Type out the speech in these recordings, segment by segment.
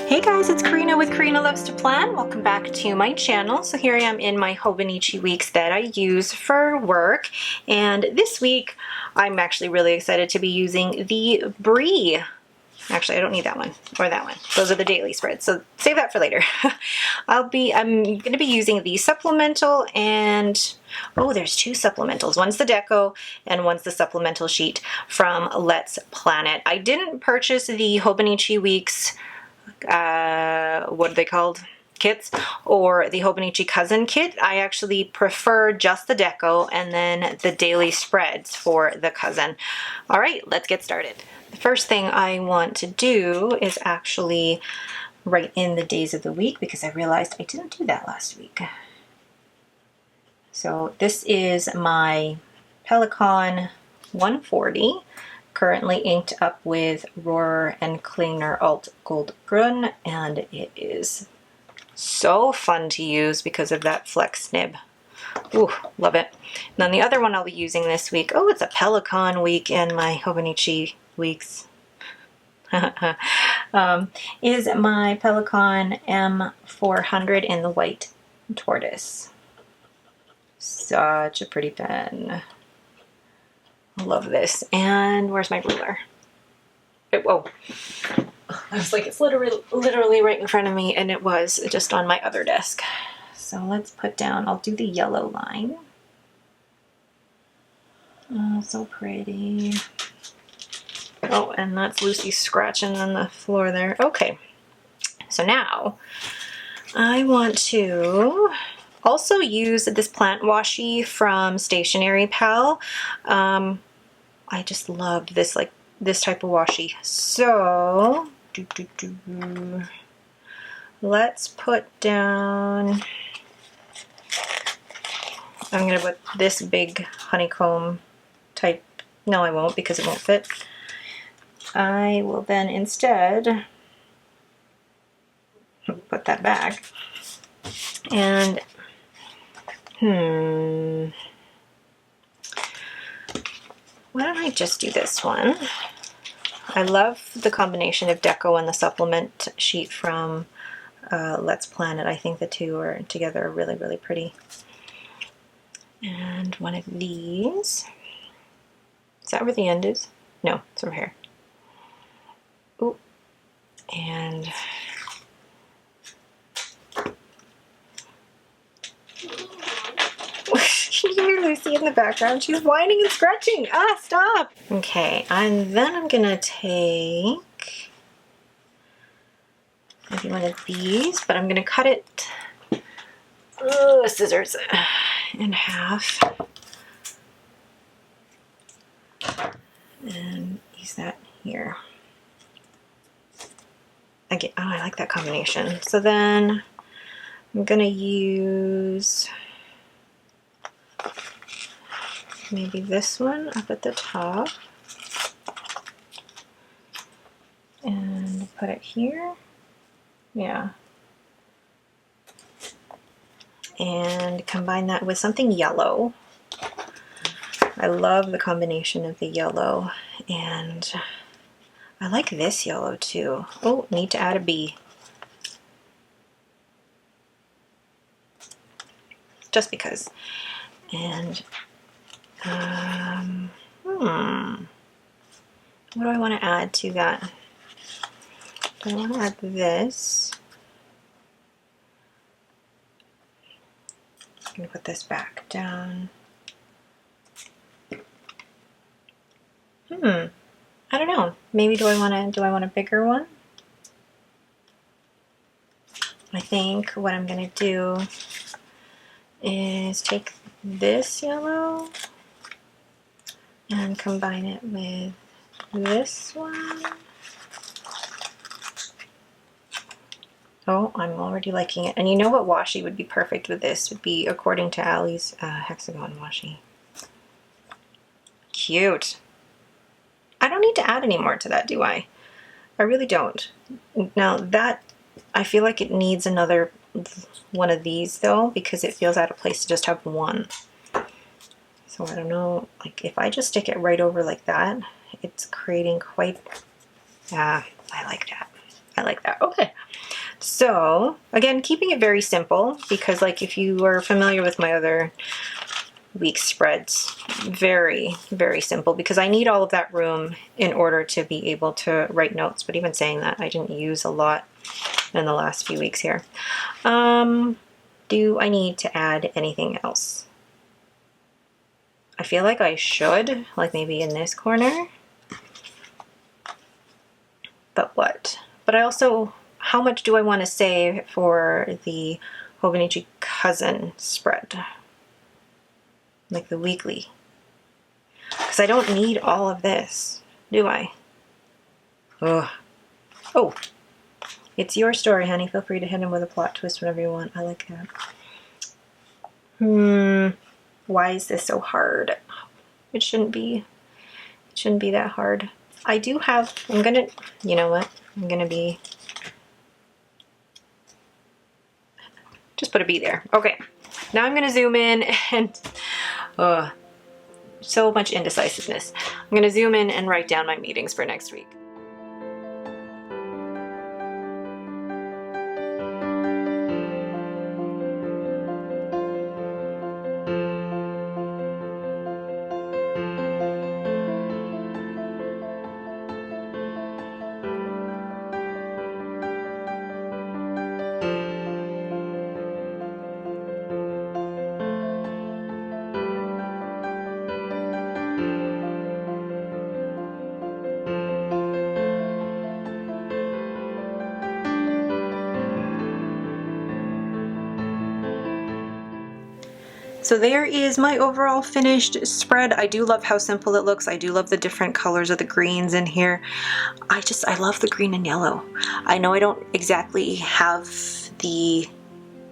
Hey guys, it's Karina with Karina Loves to Plan. Welcome back to my channel. So here I am in my Hobonichi weeks that I use for work. And this week, I'm actually really excited to be using the Brie. Actually, I don't need that one or that one. Those are the daily spreads, so save that for later. I'm going to be using the supplemental and, oh, there's two supplementals. One's the deco and one's the supplemental sheet from Let's Plan It. I didn't purchase the Hobonichi weeks, what are they called? Kits, or the Hobonichi cousin kit. I actually prefer just the deco and then the daily spreads for the cousin. All right, let's get started. The first thing I want to do is actually write in the days of the week because I realized I didn't do that last week. So this is my Pelican 140, currently inked up with Rohrer and Klingner Alt Gold Brun, and it is so fun to use because of that flex nib. Ooh, love it. And then the other one I'll be using this week, oh, it's a Pelican week in my Hobonichi weeks, is my Pelican M400 in the white tortoise. Such a pretty pen. I love this. And where's my ruler? Oh, I was like, it's literally right in front of me, and it was just on my other desk. So let's put down, I'll do the yellow line. Oh, so pretty. Oh, and that's Lucy scratching on the floor there. Okay, so now I want to also use this plant washi from Stationery Pal. I just loved this, like this type of washi. So let's put down, I'm gonna put this big honeycomb type. No, I won't because it won't fit. I will then instead put that back. And why don't I just do this one? I love the combination of deco and the supplement sheet from Let's Plan It. I think the two are together really, really pretty. And one of these. Is that where the end is? No, it's over here. Ooh. And can you hear Lucy in the background? She's whining and scratching. Ah, stop! Okay, and then I'm gonna take maybe one of these, but I'm gonna cut it, scissors, in half. And use that here. Oh, I like that combination. So then I'm gonna use maybe this one up at the top and put it here. Yeah. And combine that with something yellow. I love the combination of the yellow, and I like this yellow too. Oh, need to add a bee. Just because. And what do I want to add to that? Do I want to add this? I'm going to put this back down. I don't know. Maybe do I want a bigger one? I think what I'm going to do is take this yellow and combine it with this one. Oh, I'm already liking it. And you know what washi would be perfect with this? Would be, according to Allie's, hexagon washi. Cute. I don't need to add any more to that, do I? I really don't. Now that, I feel like it needs another one of these though, because it feels out of place to just have one. So I don't know, like if I just stick it right over like that, it's creating quite, I like that. I like that. Okay. So again, keeping it very simple, because like if you are familiar with my other week spreads, very, very simple, because I need all of that room in order to be able to write notes. But even saying that, I didn't use a lot in the last few weeks here. Do I need to add anything else? I feel like I should, like maybe in this corner. But what? But I also, how much do I want to save for the Hobonichi cousin spread? Like the weekly. Because I don't need all of this, do I? Ugh. Oh, it's your story, honey. Feel free to hit him with a plot twist whenever you want. I like that. Why is this so hard? It shouldn't be. It shouldn't be that hard. I do have, I'm gonna, you know what? I'm gonna be, just put a B there. Okay. Now I'm gonna zoom in and, so much indecisiveness. I'm gonna zoom in and write down my meetings for next week. So there is my overall finished spread. I do love how simple it looks. I do love the different colors of the greens in here. I love the green and yellow. I know I don't exactly have the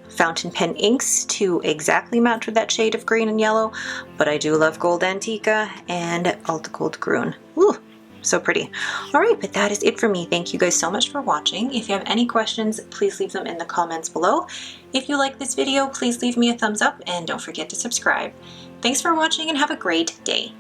fountain pen inks to exactly match with that shade of green and yellow, but I do love Gold Antica and Alta Gold Grün. Ooh, so pretty. All right, but that is it for me. Thank you guys so much for watching. If you have any questions, please leave them in the comments below. If you like this video, please leave me a thumbs up and don't forget to subscribe. Thanks for watching and have a great day.